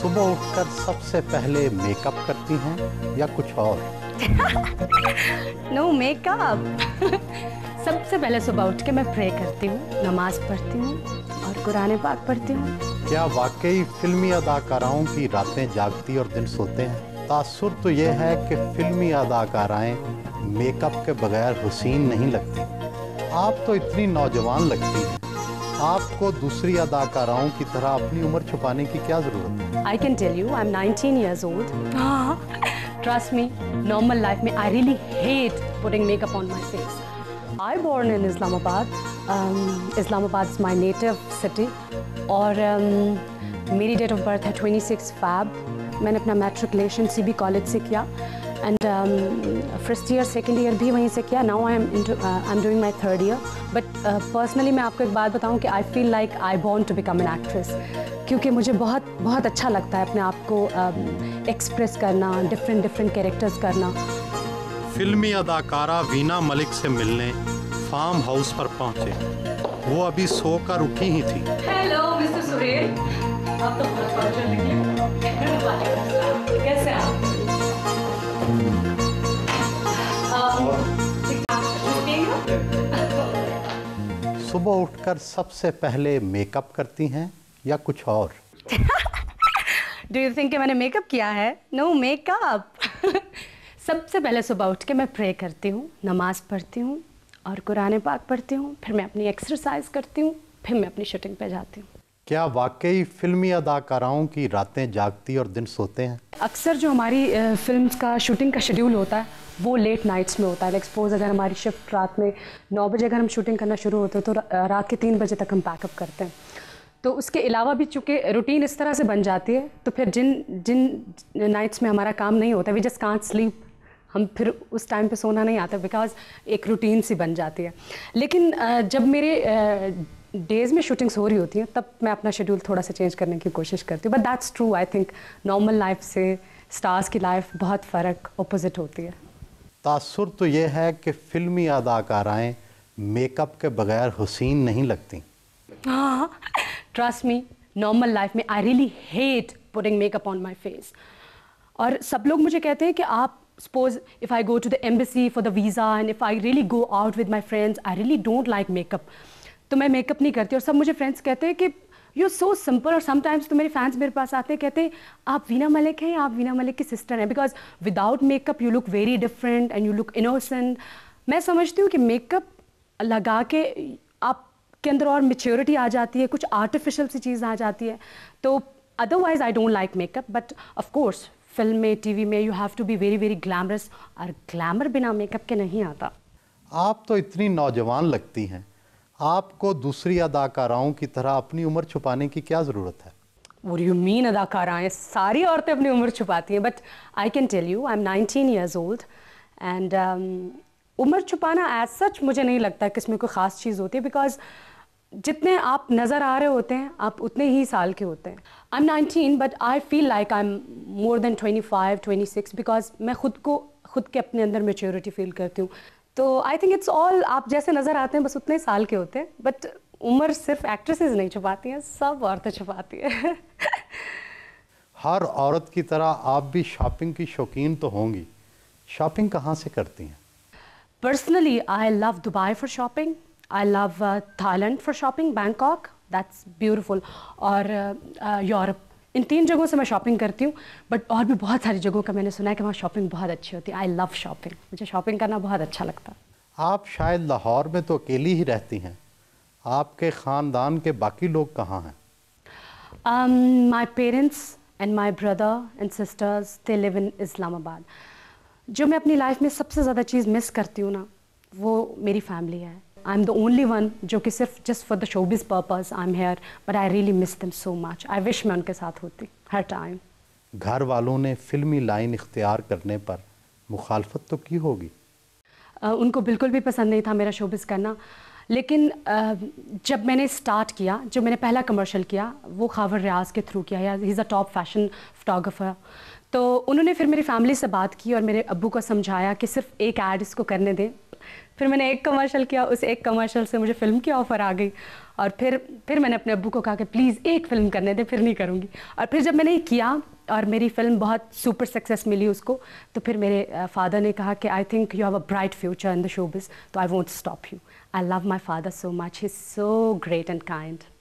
सुबह उठकर सबसे पहले मेकअप करती हैं या कुछ और? No makeup. सबसे पहले सुबह उठ के मैं प्रे करती हूँ, नमाज पढ़ती हूँ और कुरान पाक पढ़ती हूँ। क्या वाकई फिल्मी अदाकाराओं की रातें जागती और दिन सोते हैं? तासुर तो ये है कि फिल्मी अदाकाराएं मेकअप के बगैर हुसीन नहीं लगती। आप तो इतनी नौजवान लगती हैं। आपको दूसरी अदाकाराओं की तरह अपनी उम्र छुपाने की क्या जरूरत है? I can tell you, I'm 19 years old. Trust me, normal life में I really hate putting makeup on my face. I born in Islamabad. Islamabad is my native city. और मेरी date of birth है 26 Feb. मैंने अपना matriculation CB College से किया. And first year, second year भी वहीं से किया. Now I'm doing my third year. But personally मैं आपको एक बात बताऊँ कि I feel like I born to become an actress. क्योंकि मुझे बहुत अच्छा लगता है अपने आप को एक्सप्रेस करना, डिफरेंट कैरेक्टर्स करना। फिल्मी अदाकारा वीना मलिक से मिलने फार्म हाउस पर पहुंचे। वो अभी सोकर उठी ही थी। हेलो मिस्टर सुरेल, आप तो बहुत पंक्चुअल निकले। कैसे आप? सुबह उठकर सबसे पहले मेकअप करती हैं या कुछ और? डू यू थिंक कि मैंने मेकअप किया है? No makeup. सबसे पहले सुबह उठ के मैं प्रे करती हूँ, नमाज पढ़ती हूँ और कुरान पाक पढ़ती हूँ, फिर मैं अपनी एक्सरसाइज करती हूँ, फिर मैं अपनी शूटिंग पे जाती हूँ। क्या वाकई फिल्मी अदाकाराओं की रातें जागती और दिन सोते हैं? अक्सर जो हमारी फिल्म्स का शूटिंग का शेड्यूल होता है वो लेट नाइट्स में होता है। लाइक सपोज अगर हमारी शिफ्ट रात में 9 बजे अगर हम शूटिंग करना शुरू होते हैं तो रात के 3 बजे तक हम पैकअप करते हैं। तो उसके अलावा भी चूँकि रूटीन इस तरह से बन जाती है तो फिर जिन नाइट्स में हमारा काम नहीं होता, वी जस्ट कांट स्लीप, हम फिर उस टाइम पे सोना नहीं आता बिकॉज एक रूटीन सी बन जाती है। लेकिन जब मेरे डेज़ में शूटिंग्स हो रही होती हैं तब मैं अपना शेड्यूल थोड़ा सा चेंज करने की कोशिश करती हूँ। But that's true, I think normal life से स्टार्स की लाइफ बहुत फ़र्क अपोजिट होती है। तासुर तो ये है कि फिल्मी अदाकाराएं मेकअप के बगैर हुसीन नहीं लगती। ट्रस्ट मी, नॉर्मल लाइफ में I really hate putting makeup on my face. और सब लोग मुझे कहते हैं कि आप suppose if I go to the embassy for the visa and if I really go out with my friends, I really don't like makeup. तो मैं मेकअप नहीं करती और सब मुझे फ्रेंड्स कहते हैं कि यू आर सो सिंपल। और समटाइम्स तो मेरे फैंस मेरे पास आते हैं, कहते हैं आप वीना मलिक हैं, आप वीना मलिक की सिस्टर हैं, because without makeup you look very different and you look innocent. मैं समझती हूँ कि मेकअप लगा के आपके अंदर और मेच्योरिटी आ जाती है, कुछ आर्टिफिशियल सी चीज़ आ जाती है। तो otherwise I don't like makeup, but of course film में, टीवी में you have to be very very glamorous, और ग्लैमर बिना मेकअप के नहीं आता। आप तो इतनी नौजवान लगती हैं। आपको दूसरी अदाकाराओं की तरह अपनी उम्र छुपाने की क्या ज़रूरत है? What do you mean अदाकाराएं? सारी औरतें अपनी उम्र छुपाती हैं, but I can tell you I am 19 years old and उम्र छुपाना एज सच मुझे नहीं लगता कि इसमें कोई ख़ास चीज़ होती है, बिकॉज जितने आप नज़र आ रहे होते हैं आप उतने ही साल के होते हैं। आई am 19 but I feel like I am more than 25, 26 because मैं खुद के अपने अंदर मेच्योरिटी फील करती हूँ। तो आई थिंक इट्स ऑल, आप जैसे नज़र आते हैं बस उतने साल के होते हैं, बट उम्र सिर्फ एक्ट्रेसेस नहीं छुपाती हैं, सब औरतें छुपाती हैं। हर औरत की तरह आप भी शॉपिंग की शौकीन तो होंगी। शॉपिंग कहाँ से करती हैं? Personally I love Dubai for shopping, I love Thailand for shopping, Bangkok that's beautiful, और यूरोप। इन 3 जगहों से मैं शॉपिंग करती हूँ, बट और भी बहुत सारी जगहों का मैंने सुना है कि वहाँ शॉपिंग बहुत अच्छी होती है। आई लव शॉपिंग, मुझे शॉपिंग करना बहुत अच्छा लगता है। आप शायद लाहौर में तो अकेली ही रहती हैं। आपके ख़ानदान के बाकी लोग कहाँ हैं? My parents and my brother and sisters they live in Islamabad. जो मैं अपनी लाइफ में सबसे ज़्यादा चीज़ मिस करती हूँ ना, वो मेरी फैमिली है। I am the only one जो कि सिर्फ just for the showbiz purpose I am here, but I really miss them so much. I wish मैं उनके साथ होती हर टाइम। घर वालों ने फिल्मी लाइन इख्तियार करने पर मुखालफत तो की होगी? उनको बिल्कुल भी पसंद नहीं था मेरा शोबिज़ करना, लेकिन जब मैंने स्टार्ट किया, जो मैंने पहला कमर्शियल किया वो खावर रियाज के थ्रू किया, he is a top fashion photographer. तो उन्होंने फिर मेरी फैमिली से बात की और मेरे अब्बू को समझाया कि सिर्फ एक ऐड इसको करने दें, پھر میں نے ایک کمرشل کیا, اس ایک کمرشل سے مجھے فلم کی آفر آ گئی, اور پھر میں نے اپنے ابو کو کہا کہ پلیز ایک فلم کرنے دیں, پھر نہیں کروں گی. اور پھر جب میں نے یہ کیا اور میری فلم بہت سپر سکسیس ملی اس کو, تو پھر میرے فادر نے کہا کہ I think you have a bright future in the show biz, تو I won't stop you. I love my father so much, he is so great and kind.